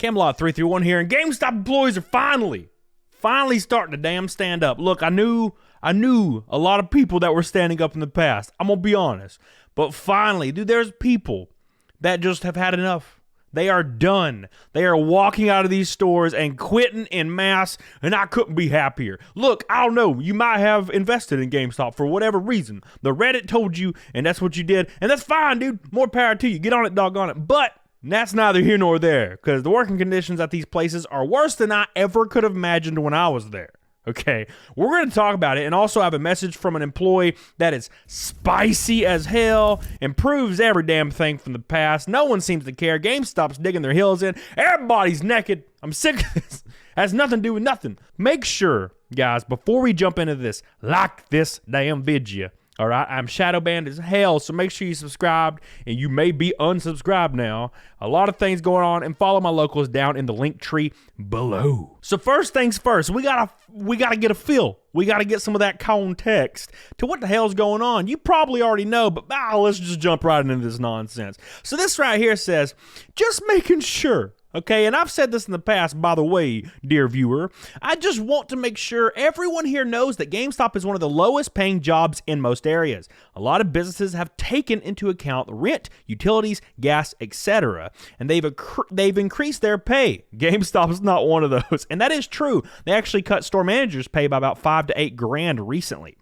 Camelot 331 here, and GameStop employees are finally starting to damn stand up. Look, I knew a lot of people that were standing up in the past. I'm gonna be honest, but finally, dude, there's people that just have had enough. They are done. They are walking out of these stores and quitting en masse, and I couldn't be happier. Look, I don't know. You might have invested in GameStop for whatever reason. The Reddit told you, and that's what you did, and that's fine, dude. More power to you. Get on it, doggone it. But that's neither here nor there, because the working conditions at these places are worse than I ever could have imagined when I was there. Okay, we're going to talk about it, and also have a message from an employee that is spicy as hell and proves every damn thing from the past. No one seems to care. GameStop's digging their heels in. Everybody's naked. I'm sick of this. Has nothing to do with nothing. Make sure, guys, before we jump into this, like this damn video. All right, I'm shadow banned as hell, so make sure you subscribed, and you may be unsubscribed now. A lot of things going on, and follow my locals down in the link tree below. So first things first, we gotta get a feel. We gotta get some of that context to what the hell's going on. You probably already know, but let's just jump right into this nonsense. So this right here says, just making sure. Okay, and I've said this in the past, by the way, dear viewer. I just want to make sure everyone here knows that GameStop is one of the lowest paying jobs in most areas. A lot of businesses have taken into account rent, utilities, gas, etc., and they've increased their pay. GameStop is not one of those, and that is true. They actually cut store managers' pay by about $5 to $8 grand recently.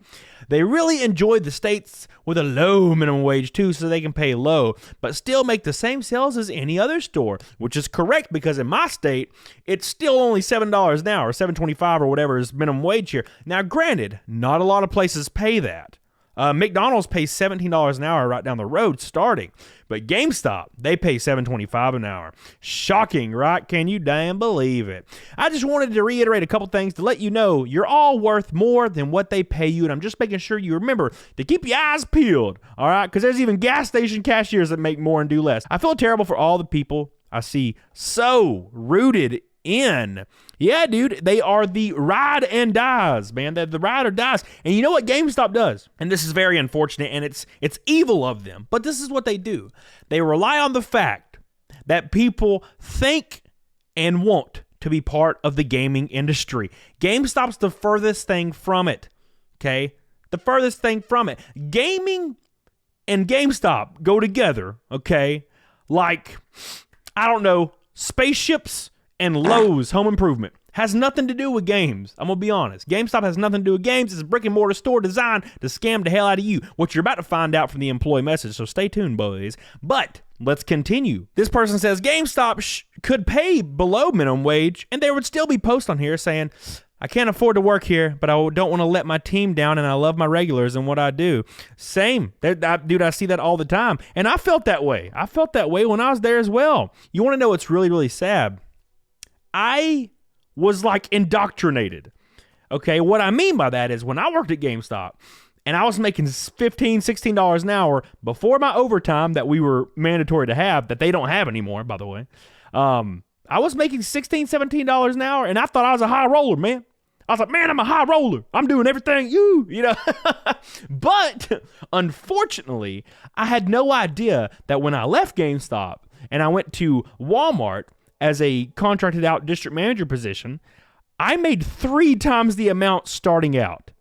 They really enjoyed the states with a low minimum wage too, so they can pay low, but still make the same sales as any other store, which is correct because in my state, it's still only $7 an hour, or $7.25 or whatever is minimum wage here. Now, granted, not a lot of places pay that. McDonald's pays $17 an hour right down the road starting, but GameStop, they pay $7.25 an hour. Shocking, right? Can you damn believe it? I just wanted to reiterate a couple things to let you know you're all worth more than what they pay you, and I'm just making sure you remember to keep your eyes peeled, all right? Because there's even gas station cashiers that make more and do less. I feel terrible for all the people I see so rooted in. Yeah, dude, they are the ride and dies, man. They're the ride or dies. And you know what GameStop does? And this is very unfortunate, and it's evil of them, but this is what they do. They rely on the fact that people think and want to be part of the gaming industry. GameStop's the furthest thing from it, okay? The furthest thing from it. Gaming and GameStop go together, okay? Like, I don't know, spaceships and Lowe's home improvement. Has nothing to do with games. I'm going to be honest. GameStop has nothing to do with games. It's a brick and mortar store designed to scam the hell out of you, what you're about to find out from the employee message, so stay tuned, boys. But let's continue. This person says GameStop could pay below minimum wage, and there would still be posts on here saying, I can't afford to work here, but I don't want to let my team down, and I love my regulars and what I do. Same. Dude, I see that all the time, and I felt that way. I felt that way when I was there as well. You want to know what's really, really sad? I was like indoctrinated. Okay, what I mean by that is when I worked at GameStop and I was making $15, $16 an hour before my overtime that we were mandatory to have, that they don't have anymore, by the way. I was making $16, $17 an hour, and I thought I was a high roller, man. I was like, man, I'm a high roller. I'm doing everything you know. But unfortunately, I had no idea that when I left GameStop and I went to Walmart as a contracted out district manager position, I made 3 times the amount starting out.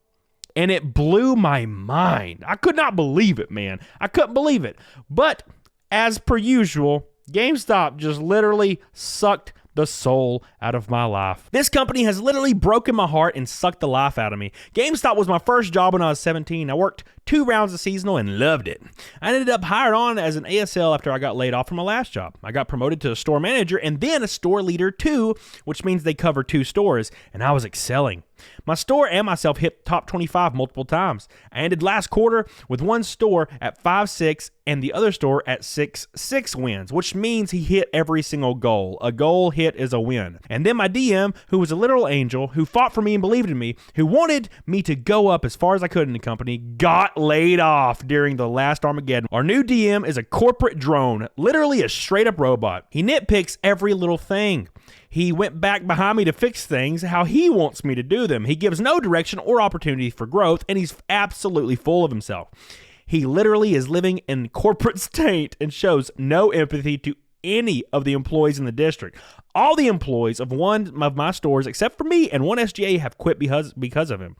And it blew my mind. I could not believe it, man. I couldn't believe it. But as per usual, GameStop just literally sucked the soul out of my life. This company has literally broken my heart and sucked the life out of me. GameStop was my first job when I was 17. I worked 2 rounds of seasonal and loved it. I ended up hired on as an ASL after I got laid off from my last job. I got promoted to a store manager and then a store leader too, which means they cover 2 stores, and I was excelling. My store and myself hit top 25 multiple times. I ended last quarter with one store at 5-6 and the other store at 6-6 wins, which means he hit every single goal. A goal hit is a win. And then my DM, who was a literal angel, who fought for me and believed in me, who wanted me to go up as far as I could in the company, got laid off during the last Armageddon. Our new DM is a corporate drone, literally a straight up robot. He nitpicks every little thing. He went back behind me to fix things how he wants me to do them. He gives no direction or opportunity for growth, and he's absolutely full of himself. He literally is living in corporate state and shows no empathy to any of the employees in the district. All the employees of one of my stores, except for me and one SGA, have quit because of him.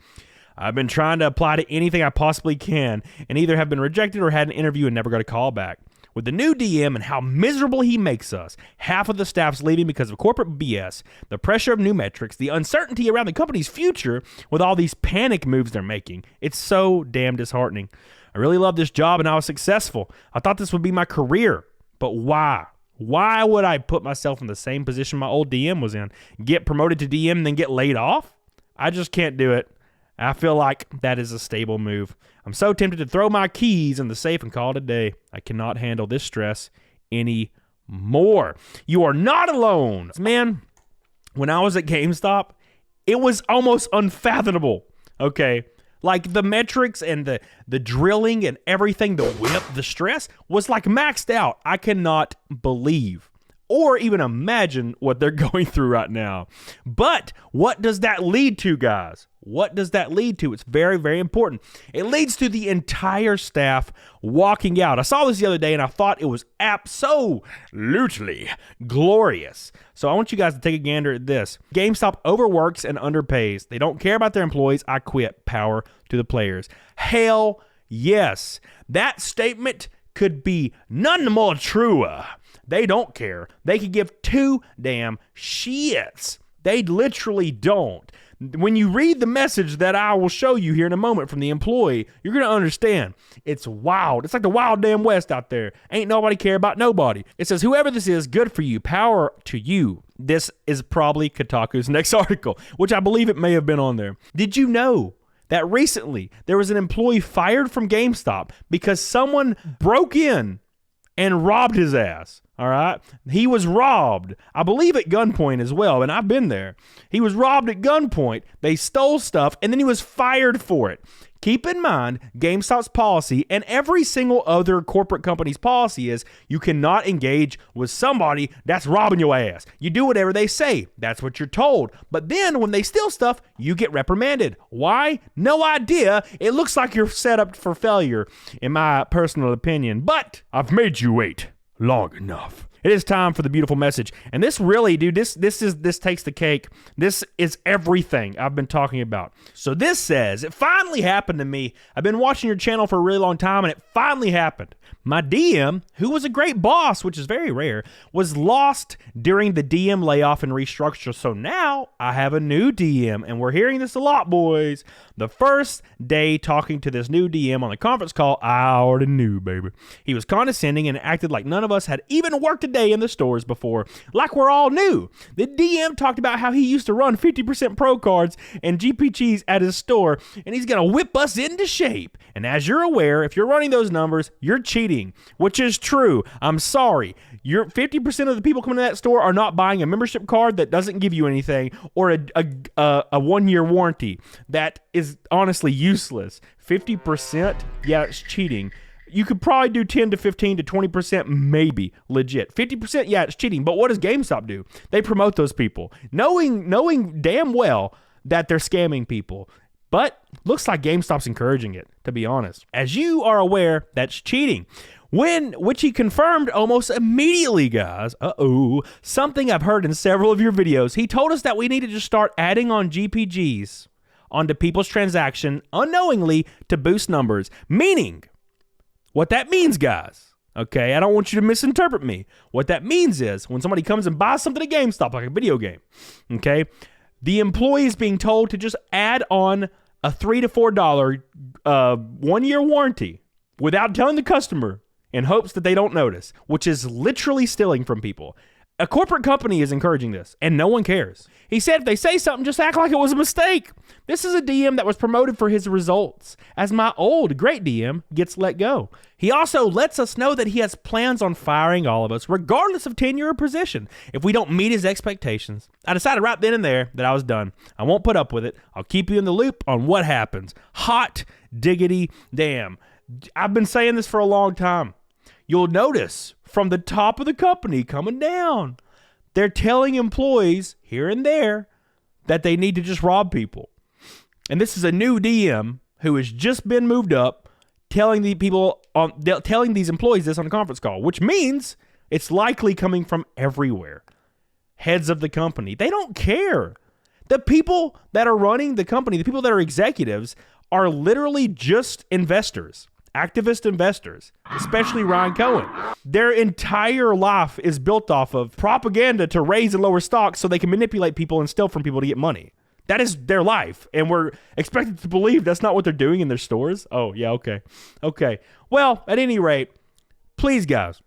I've been trying to apply to anything I possibly can and either have been rejected or had an interview and never got a call back. With the new DM and how miserable he makes us, half of the staff's leaving because of corporate BS, the pressure of new metrics, the uncertainty around the company's future with all these panic moves they're making. It's so damn disheartening. I really love this job and I was successful. I thought this would be my career, but why? Why would I put myself in the same position my old DM was in? Get promoted to DM and then get laid off? I just can't do it. I feel like that is a stable move. I'm so tempted to throw my keys in the safe and call it a day. I cannot handle this stress anymore. You are not alone. Man, when I was at GameStop, it was almost unfathomable, okay? Like the metrics and the drilling and everything, the whip, the stress was like maxed out. I cannot believe or even imagine what they're going through right now. But what does that lead to, guys? What does that lead to? It's very, very important. It leads to the entire staff walking out. I saw this the other day and I thought it was absolutely glorious. So I want you guys to take a gander at this. GameStop overworks and underpays. They don't care about their employees. I quit. Power to the players. Hell yes. That statement could be none more truer. They don't care. They could give two damn shits. They literally don't. When you read the message that I will show you here in a moment from the employee, you're going to understand. It's wild. It's like the wild damn West out there. Ain't nobody care about nobody. It says, whoever this is, good for you. Power to you. This is probably Kotaku's next article, which I believe it may have been on there. Did you know that recently there was an employee fired from GameStop because someone broke in and robbed his ass? All right. He was robbed, I believe at gunpoint as well. And I've been there. He was robbed at gunpoint. They stole stuff and then he was fired for it. Keep in mind, GameStop's policy and every single other corporate company's policy is you cannot engage with somebody that's robbing your ass. You do whatever they say. That's what you're told. But then when they steal stuff, you get reprimanded. Why? No idea. It looks like you're set up for failure, in my personal opinion. But I've made you wait long enough. It is time for the beautiful message. And this really, dude, this takes the cake. This is everything I've been talking about. So this says, it finally happened to me. I've been watching your channel for a really long time and it finally happened. My DM, who was a great boss, which is very rare, was lost during the DM layoff and restructure. So now I have a new DM and we're hearing this a lot, boys. The first day talking to this new DM on the conference call, I already knew, baby. He was condescending and acted like none of us had even worked a day in the stores before, like we're all new. The DM talked about how he used to run 50% pro cards and GPGs at his store, and he's going to whip us into shape. And as you're aware, if you're running those numbers, you're cheating, which is true. I'm sorry. You're 50% of the people coming to that store are not buying a membership card that doesn't give you anything or a 1-year warranty. That is honestly useless. 50%, yeah, it's cheating. You could probably do 10 to 15 to 20%, maybe legit. 50%, yeah, it's cheating. But what does GameStop do? They promote those people, knowing damn well that they're scamming people. But looks like GameStop's encouraging it, to be honest. As you are aware, that's cheating. Which he confirmed almost immediately, guys. Something I've heard in several of your videos. He told us that we need to just start adding on GPGs onto people's transaction unknowingly to boost numbers. Meaning, what that means, guys, okay, I don't want you to misinterpret me. What that means is when somebody comes and buys something at GameStop, like a video game, okay, the employee is being told to just add on a $3 to $4 1-year warranty without telling the customer in hopes that they don't notice, which is literally stealing from people. A corporate company is encouraging this, and no one cares. He said if they say something, just act like it was a mistake. This is a DM that was promoted for his results, as my old great DM gets let go. He also lets us know that he has plans on firing all of us, regardless of tenure or position, if we don't meet his expectations. I decided right then and there that I was done. I won't put up with it. I'll keep you in the loop on what happens. Hot diggity damn. I've been saying this for a long time. You'll notice from the top of the company coming down, they're telling employees here and there that they need to just rob people. And this is a new DM who has just been moved up, telling these employees this on a conference call, which means It's likely coming from everywhere. Heads of the company, they don't care. The people that are running the company, the people that are executives, are literally just investors, activist investors, especially Ryan Cohen. Their entire life is built off of propaganda to raise and lower stocks so they can manipulate people and steal from people to get money. That is their life, and we're expected to believe that's not what they're doing in their stores? Oh, yeah, okay. Okay. Well, at any rate, please, guys,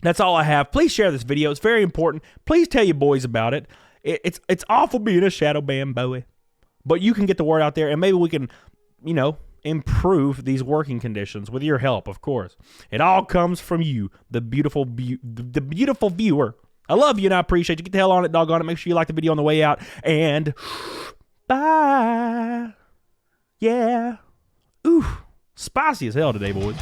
that's all I have. Please share this video. It's very important. Please tell your boys about it. It's awful being a shadow band boy, but you can get the word out there, and maybe we can, you know, improve these working conditions with your help, of course. It all comes from you, the beautiful viewer. I love you and I appreciate you. Get the hell on it, doggone it. Make sure you like the video on the way out. And bye. Yeah. Ooh, spicy as hell today, boys.